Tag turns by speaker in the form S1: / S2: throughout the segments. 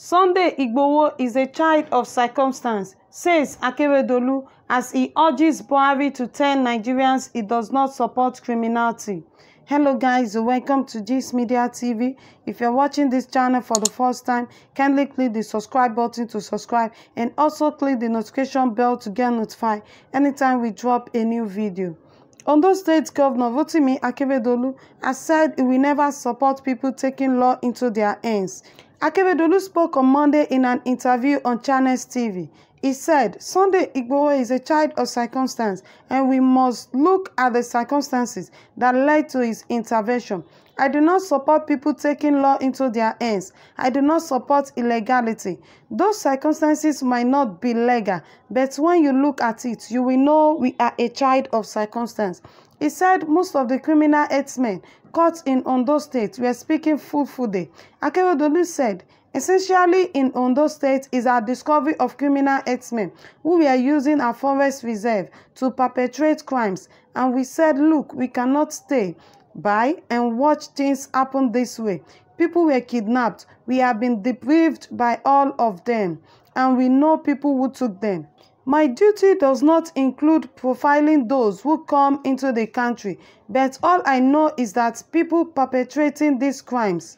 S1: Sunday Igboho is a child of circumstance, says Akeredolu as he urges Buhari to tell Nigerians he does not support criminality. Hello guys, welcome to Gist Media TV. If you're watching this channel for the first time, kindly click the subscribe button to subscribe and also click the notification bell to get notified anytime we drop a new video. Ondo State Governor Rotimi Akeredolu has said he will never support people taking law into their hands. Akeredolu spoke on Monday in an interview on Channels TV. He said, Sunday Igboho is a child of circumstance and we must look at the circumstances that led to his intervention. I do not support people taking law into their hands. I do not support illegality. Those circumstances might not be legal, but when you look at it, you will know we are a child of circumstance. He said most of the criminal herdsmen caught in Ondo State were speaking Fulfulde. Akeredolu said, essentially in Ondo State is our discovery of criminal herdsmen who were using our forest reserve to perpetrate crimes. And we said, look, we cannot stay by and watch things happen this way. People were kidnapped. We have been deprived by all of them. And we know people who took them. My duty does not include profiling those who come into the country, but all I know is that people perpetrating these crimes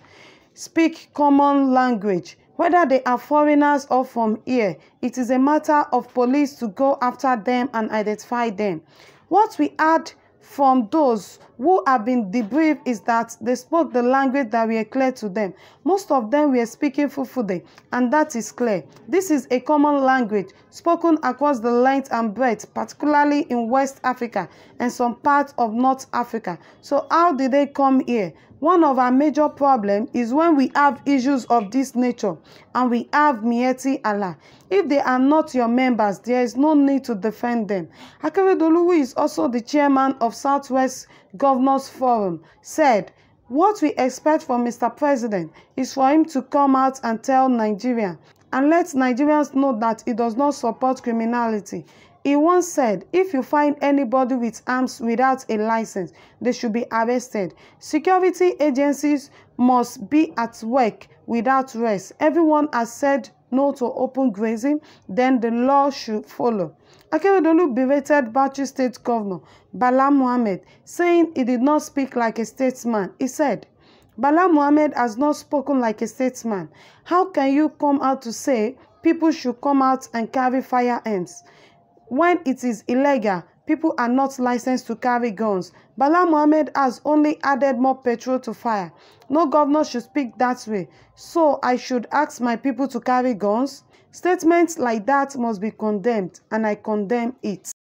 S1: speak common language. Whether they are foreigners or from here, it is a matter of police to go after them and identify them. What we had from those who have been debriefed is that they spoke the language that were clear to them. Most of them were speaking Fulfulde, and that is clear. This is a common language spoken across the length and breadth, particularly in West Africa and some parts of North Africa. So how did they come here? One of our major problems is when we have issues of this nature and we have Miyetti Allah. If they are not your members, there is no need to defend them. Akeredolu, who is also the chairman of Southwest Governors Forum, said, what we expect from Mr. President is for him to come out and tell Nigeria and let Nigerians know that he does not support criminality. He once said, if you find anybody with arms without a license, they should be arrested. Security agencies must be at work without rest. Everyone has said no to open grazing, then the law should follow. Akeredolu berated Bauchi State Governor Bala Mohammed, saying he did not speak like a statesman. He said, Bala Mohammed has not spoken like a statesman. How can you come out to say people should come out and carry firearms? When it is illegal, people are not licensed to carry guns. Bala Mohammed has only added more petrol to fire. No governor should speak that way. So I should ask my people to carry guns? Statements like that must be condemned, and I condemn it.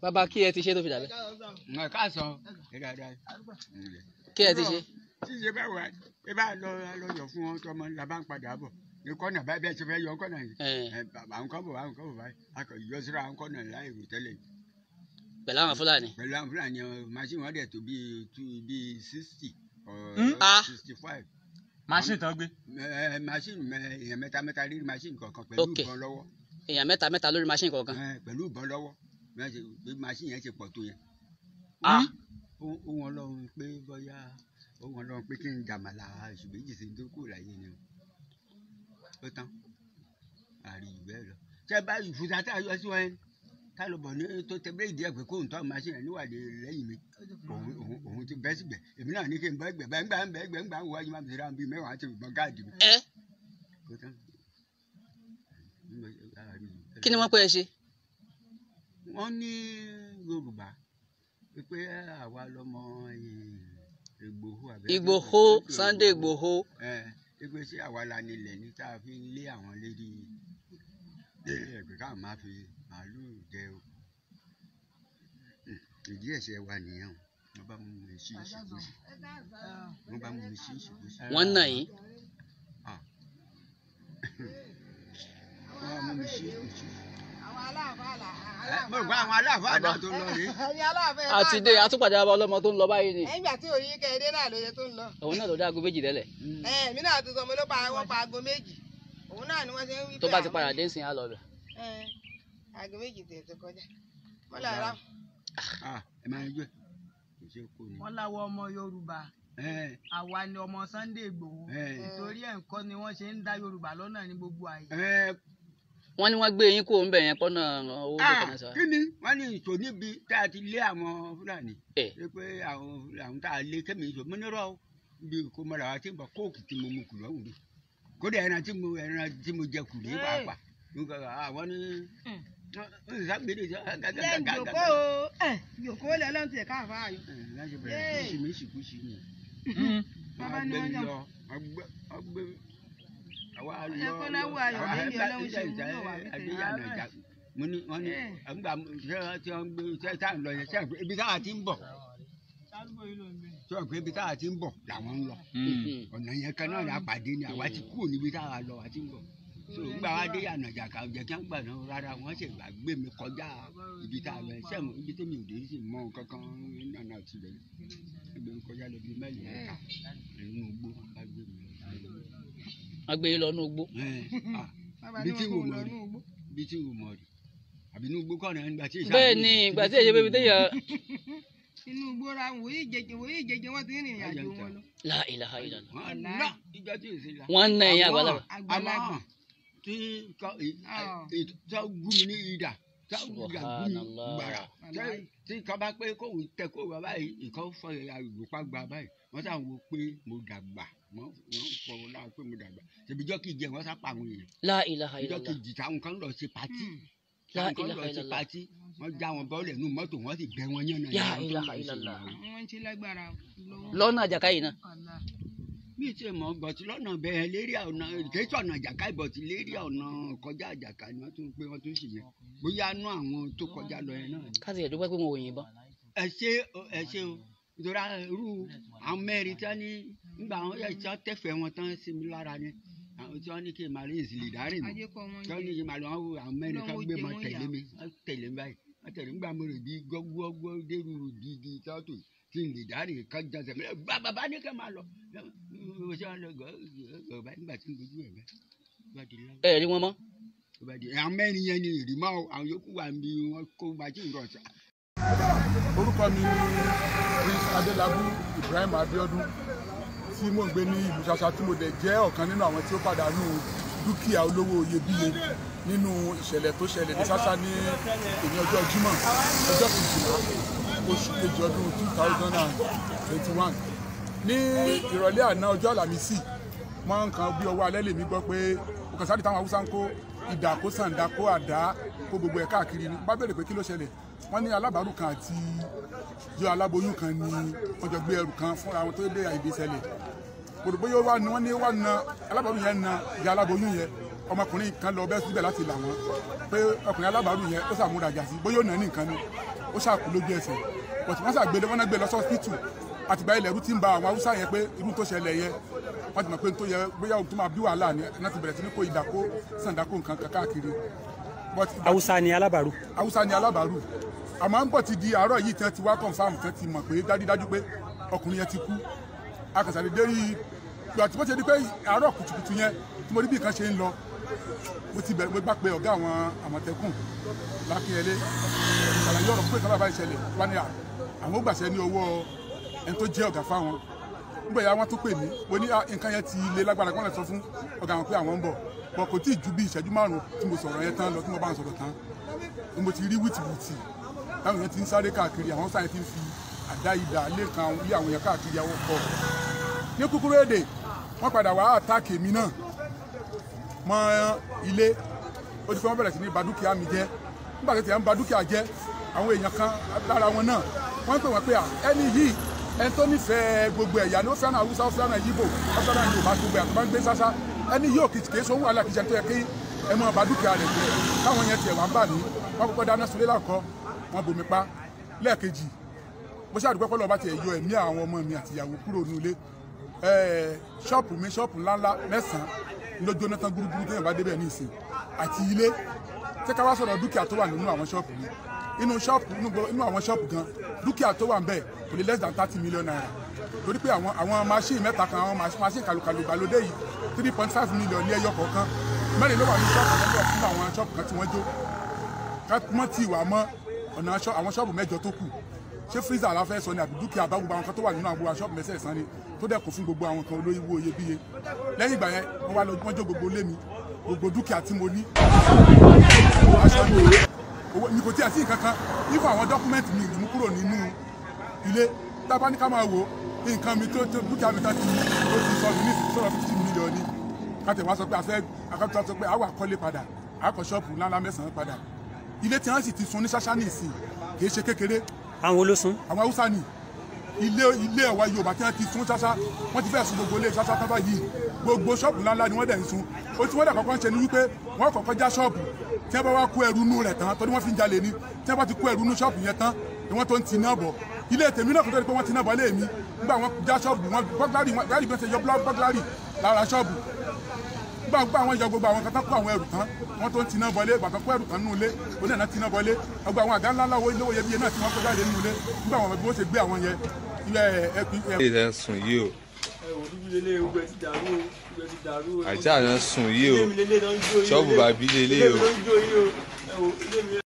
S2: Bàbá kí ẹ ti ṣe tó fi dàbẹ́. Kí ẹ ti ṣe.
S3: Ṣíṣe bẹ́ẹ̀ wá ẹ bá lọ fún wọn tọmọ la bá ń padà bọ̀ ní kọ́nà báyìí bẹ́ẹ̀ ṣe fẹ́ yọ kọ́nà yìí àwọn kan bọ̀ báyìí akọ̀ ìyọsíra àwọn kọ́nà láì rò tẹ́lẹ̀.
S2: Pẹ̀lú àwọn Fúlàní.
S3: Pẹ̀lú àwọn Fúlàní machine wọn dẹ̀ tó bíi 60 or 65.
S4: Machine tó gbé.
S3: Machine èèyàn mẹ́ta rí machine kọ̀ọ̀kan pẹ̀lú ìbọn lọ́wọ́.
S2: Èèyàn mẹ́ta lórí machine kọ̀ọ̀kan.
S3: Pẹ̀lú ìbọn lọ́wọ́ bí machine yẹn ṣe pọ̀ tó yẹn. Ó wọn lọ́run pé bóyá ó wọn lọ́run pé kí n jàmàlà oṣù méjì sí tó kù láyé ni ó tán àrí ìbẹ́ lọ. Ṣé bá ìfúta tá a yọ sí wọn ká ló bọ̀ ní tó tẹ bẹ́ẹ̀ díẹ̀ pé kó n tọ́ machine yẹn níwádìí lẹ́yìn mi òun ti bẹ́ síbẹ̀ èmi náà ní kí n bọ́ ẹgbẹ̀ bẹ́ẹ̀ ńgbà wájú máa ń tẹ̀lé àwọn bíi mẹ́wàá àti ìbọn gáàdì mi.
S2: Kí ni wọ́n pẹ́ ẹ ṣe?
S3: Wọ́n ní Yorùbá pé àwa lọmọ
S2: Igboho Sunday Igboho.
S3: Pé ṣé àwa la nílẹ̀ ní tá a fi ń lé àwọn lérí ẹgbẹ́ káwọn máa fi màálù jẹ o. Ìdí ẹ̀ṣẹ̀ wa nìyẹn wọ́n bá mú mi sí ìṣìkúṣì.
S2: Wọ́n nà yín.
S3: Wọ́n mú mi sí ìṣìkúṣì. Mo gbọ́ àwọn aláàfáà náà tó lọ rí.
S2: Àti dé àtúpàdé abọ́ ọlọ́mọ tó ń lọ báyìí ni.
S5: Nígbà tí orí kẹ́hìndé náà lóye tó ń lọ.
S2: Òun náà ló dé aago méjì tẹ́lẹ̀.
S5: Mi náà ti sọ mo ló pa wọ́n pa aago méjì. Òun náà ni wọ́n ṣe ń wí pé.
S2: Tó bá ti padà dé ń sìn á lọ bẹ̀.
S5: Aago méjì tẹ̀ tó kọjá. Wọ́n là rà.
S3: Ẹ máa ń gbé.
S4: Wọ́n láwọ ọmọ Yorùbá àwa ni ọmọ Sunday Igboho nítorí ẹ̀ ń kọ́ ni wọ́n ṣe ń dá Yorùbá lọ́nà ní gbogbo àyè.
S2: wọ́n ní wọ́n gbé yín kó ń bẹ̀ yẹn kọ́nà owó tó kàn sá.
S3: kí ni wọ́n ní ìṣó níbi tá a ti lé àwọn Fúlàní pé àwọn tá a lé kẹ́mi ìṣó mo ní rọ́ bí kò mọ̀ra wa tí ń bọ̀ kóòkì tí mo mú kù lọ́wọ́ mi kódà ẹran tí mo jẹ kù lé pàápàá àwọn ní ìsàgbére sọ
S5: jòkó jòkó lẹ lọ́n tiẹ̀ káàfà ayò.
S3: láti bẹ̀rẹ̀ kùsì mi sì kùsì ni
S5: bàbá ni wọ́n jọ.
S3: ọgbẹ́ àwa lọ wọ́n ní àgbà tí wọ́n gbé tá à ń lọ yẹn sẹ́yìn pé ibi táwa ti ń bọ̀ sọ pé ibi táwa ti ń bọ̀ làwọn ń lọ ọ̀nà yẹn kan náà ni àpàdé ni àwa ti kúrò níbi táwa lọ àti ń bọ̀ so nígbà wa dé Yànàjà ká jẹ́ kí wọ́n gbà náà rárá wọ́n sì gbé mi kọjá ibi táwa lọ sẹ́yìn ibi tí mi ò dé sí mọ́ kankan nínú àti bẹ̀rẹ̀ gbé mi kọjá lọ bí mẹ́lì mẹ́ta nínú igbó bá gbé mi lọ.
S2: wọ́n gbé yín lọ ní igbó.
S3: bí tí wò mọ̀ rí bí tí wò mọ̀ rí àbí inú igbó kọ́ ọ̀nà ìgbà tí ìṣàlùyẹ.
S2: bẹ́ẹ̀ ni ìgbà tí èyí bẹ́ẹ̀ tẹ́yà.
S5: inú igbó ra wòye jẹjẹ wọn ti rìnrìn àjò wọn lọ.
S2: La ilaha illallah.
S3: ìjọ tí ì sí la.
S2: wọ́n ń ná ẹ̀yìn àgbàlagbà.
S5: àgbàlagbà
S3: tí tó gún mi ní ìdà tó gún mi gbàrà tí kọ́ bá pé kóun tẹ kó bàbá yìí ìkọ́ fọ àgbòpá gba báyìí wọ́n sàn wo pé mo dàgbà wọ́n fọwọ́ náà pé mo dàgbà ṣèbíjọ́ kì í jẹ wọ́n sá pa àwọn èèyàn.
S2: La ilaha
S3: ìjọ
S2: illallah.
S3: kejì táwọn kan lọ ṣe pàtí táwọn kan lọ ṣe pàtí wọ́n já wọn bọ́ọ̀lù ẹ̀nu mọ́tò wọ́n sì bẹ́ wọn yànnà.
S2: La ilaha illallah.
S5: wọ́n ti lágbára
S2: lọ́nà àjàká yìí náà.
S3: mi ti mọ bọ̀tí lọ́nà bẹ́ẹ̀ lérí ọ̀nà kìí sọ̀nà àjàká ìbọ̀tí lérí ọ̀nà kọjá àjàká ni wọ́n tún pé wọ́n tún ṣe yẹn bóyá nú àwọn tó kọjá lọ yẹn náà ni.
S2: káṣí ẹ̀dúpẹ́ pé wọn ò yìnbọn.
S3: ẹ ṣe o nítorí irú àwọn mẹ́rin tí wọ́n ní nígbà wọn yẹ tí wọ́n tẹ̀fẹ̀ wọn tán sí mi lára ni àwọn tí wọ́n ní kí n máa rí ìsìlè dárìn mi tí wọ́n ní kí n máa lọ àwọn mẹ́rin kan gbé mọ tẹ̀lé mi wọ́n tẹ̀lé mi báyìí wọ́n tẹ̀lé mi gbà mo rè bí gbọ́gbọ́ dérú dídí tọ́tò tí n lè dárìn kan jẹsẹ̀ mi bàbá ní kí n máa lọ mo ṣe wọn lọ gbọ́ nígbà tí n gbójú ẹ̀ bẹ́ẹ̀.
S2: ẹ rí wọn mọ́.
S3: àwọn mẹ́rin yẹn ni ìrìmọ́ àwọn yòókù wà ní wọn kó májí ń rọ̀ṣà.
S6: orúkọ mi ni Prince Adélabú Ibrahim Abiodun tí mò ń gbé ní ìlú Ṣàṣà tí mo dẹ̀ jẹ́ ọ̀kan nínú àwọn tí ó pàdánù dúkìá olówó iyebíye nínú ìṣẹ̀lẹ̀ tó ṣẹlẹ̀ ní Ṣàṣà ní èyí ọjọ́ Jímọ̀ ọjọ́ 12 oṣù kejì ọdún 2021 ní ìrọ̀lẹ́ àná ọjọ́ Àlàmísì wọ́n ń kan bí ọwọ́ alẹ́ lèmi gbọ́ pé òkàn sáré táwọn Haúsá ń kó ìdà kó sàǹdà kó àdá kó gbogbo ẹ̀ káàkiri ni bá bẹ̀rẹ̀ pé kí ló ṣẹlẹ̀ wọ́n ní alábàárù kan àti yọ aláboyún kan ni wọ́n jọ gbé ẹrù kan fúnra wọn tó dé àìdè ṣẹlẹ̀ kòtò bóyá wọ́n ní wọ́n na alábàárù yẹn na ìyá aláboyún yẹn ọmọkùnrin kan lọ bẹ́ẹ̀ síbẹ̀ láti là wọ́n pé ọkùnrin alábàárù yẹn ó sàmúra jà sí bóyá ó nà ní nǹkan ni ó ṣàkú lójú ẹsẹ̀ bọ̀tí wọ́n ṣàgbélé wọ́n náà gbé lọ sọ́sítù àtìgbà ilẹ̀ ẹ̀rú ti ń ba àwọn Haúsá yẹn pé irú tó ṣẹlẹ̀ yẹn wọ́n ti mọ̀ pé tó yẹ bóyá ohun tó máa bí wàhálà ni náà ti bẹ̀rẹ̀ sí ní kó ìdà kó sàǹdà kó nǹkan káàkiri.
S7: Haúsá ni alábàárù.
S6: Haúsá ni alábàárù àmọ́ ń bọ̀ ti di àárọ̀ yìí tí wọ́n ti wá confam tí wọ́n ti mọ̀ pé dájúdájú pé ọkùnrin yẹn ti kú akànṣàlẹ̀ dé rí ìgbà tí wọ́n ti di pé àárọ̀ kùtùkùtù yẹn tí mo rí bí nǹkan ṣe ń lọ mo ti bẹ̀rẹ̀ mo gbà pé ọ̀gá àwọn Àmọ̀tẹ́kùn Lákínyẹlé ìṣàlàyé ọ̀rọ̀ pé kábàbá ìṣẹ̀lẹ̀ wá ní àwọn ó gbàṣẹ ní owó ẹni tó jẹ́ ọ̀gá fáwọn nígbà yà wọ́n tó pè mí mo ní nǹkan yẹn ti lé lágbára kí wọ́n lè sọ fún ọ̀gá àwọn pé àwọn ń bọ̀ bọ̀ kò tí ì ju bí ìṣẹ́jú márùn-ún tí mo sọ̀rọ̀ yẹn tán lọ tí mo bá ń sọ̀rọ̀ tán ni mo ti rí wìtìwìtì táwọn yẹn ti ń sáré káàkiri àwọn sáyẹn ti ń fi àdá idà lẹ́ẹ̀kan ilé àwọn yẹn káàkiri àwọn pọ̀ ní kúkúrú èdè wọ́n padà wá àtàkì èmi náà mọ́ ilé ó ti fẹ́ wọ́n bẹ̀rẹ̀ sí ní ba dúkìá mi jẹ́ nígbà tó ti ń ba dúkìá jẹ́ àwọn èèyàn kan lára wọn náà wọ́n pè wọ́n pé ẹni yìí ẹni tó nífẹ̀ẹ́ gbogbo ẹ̀yà ni ó fẹ́ràn Haúsá ó fẹ́ràn Yíbò ó fẹ́ràn Yorùbá gbogbo àtúbá ń gbé Ṣàṣà ẹni yóò kìí sọ wàhálà kìí ṣe tó yẹ kí ẹ mọ ba dúkìá rẹ̀ jẹ́ káwọn yẹn tiẹ̀ wá ń bà ní wọ́n kọ́kọ́ dáná sulé lákọ́ wọ́n bomi pa lẹ́ẹ̀kejì mo ṣàdúgbò pé lọ́ba tiẹ̀ yọ ẹ̀mí àwọn ọmọ mi àti ìyàwó kúrò nílé ṣọ́ọ̀pù mi ṣọ́ọ̀pù ńláńlá mẹ́sàn-án ló jóná tán gúrúgúrú téèyàn bá débẹ̀ ní ìsìn àti ilé tí ká wá sọ̀rọ̀ dúkìá tó wà nínú àwọn ṣọ́ọ̀pù mi inú àwọn ṣọ́ọ̀pù gan dúkìá tó wà ń bẹ̀ kò lè less than 30 million naira torí pé àwọn machine mẹ́ta kan àwọn machine kàlùkàlù ìgbàlódé yìí 3.5 million ní ẹyọ kọ̀ọ̀kan mẹ́rin ló wà ní ṣọ́ọ̀pù lọ́dọ̀ fún àwọn ṣọ́ọ̀pù kan tí wọ́n jó mọ́ tí ìwà mọ́ ọ̀nà àwọn ṣọ́ọ̀bù mẹ́jọ tó kù ṣé freezer la fẹ́ sọ ni àbí dúkìá bá gbogbo àwọn kan tó wà nínú àwọn ṣọ́ọ̀bù mẹ́sẹ̀ẹ̀sán ni tó dẹ̀kun fún gbogbo àwọn kan olówó iyebíye lẹ́yìn ìgbà yẹn wọ́n jó gbogbo ilé mi gbogbo dúkìá tí mo ní mi kò tí ì sí nǹkan kan nípa àwọn dọ́kúmẹ́ǹtì mi ìrìmú kúrò nínú ilé tábà ní ká máa wò nǹkan mi tó dúkìá mi tó ti sọ mí ní ìsọ̀rọ̀ 50 million ni káàtẹ̀ wá sọ pé akẹ́kọ̀ọ́ sọ pé àwọn àkọlé padà àkọ́ ṣọ́ọ̀bù ńláńlá mẹ́sàn-án padà ilé tí wọ́n sì ti sun ní ṣáṣá ní ìsìn kì í ṣe kékeré.
S7: àwọn olóṣùn.
S6: àwọn haúsá ni ilé ẹ̀wà Yorùbá tí wọ́n ti sun ṣáṣá wọ́n ti fẹ́ sun gbogbo ilé ṣáṣá tábà yìí gbogbo ṣọ́ọ̀bù ńláńlá ni wọ́n dẹ̀ ń sun ó ti wọ́n dẹ̀ kọ́kọ́ ń ṣe ni wípé wọ́n kọ́kọ́ já ṣọ́ọ̀bù tí wọ́n bá wá kó ẹrù inú rẹ̀ tán torí wọ́n fi ń jalè ni tí wọ́n bá ti kó ẹrù inú ṣọ́ọ̀bù yẹn tán ni wọ́n tó ń ti náà bọ̀ ilé tèmi náà kò tó di pé wọ́n ti náà bọ̀ lé mi nígbà wọ́n já ṣọ́ọ̀bù wọn bọ́gláàrì bẹ́ẹ̀ ṣe yọ bọ́gláàrì lára ṣọ́ọ̀bù gbà àwọn yọ gbogbo àwọn kan tán kó àwọn ẹrù tán wọ́n tó ń ti náà bọ́lé bàtà kó ẹrù kan nínú ilé oní ẹ̀ náà ti náà bọ́lé gbogbo àwọn àga ńláńlá owó ilé iyebíye náà tí wọ́n kó jáde nínú ilé nígbà àwọn bí wọ́n ṣe gbé àwọn yẹn
S8: ilé ẹ̀ sùn yìí o àjà náà sùn yìí o ṣọ́ọ̀bù bàbí lélẹ̀ o.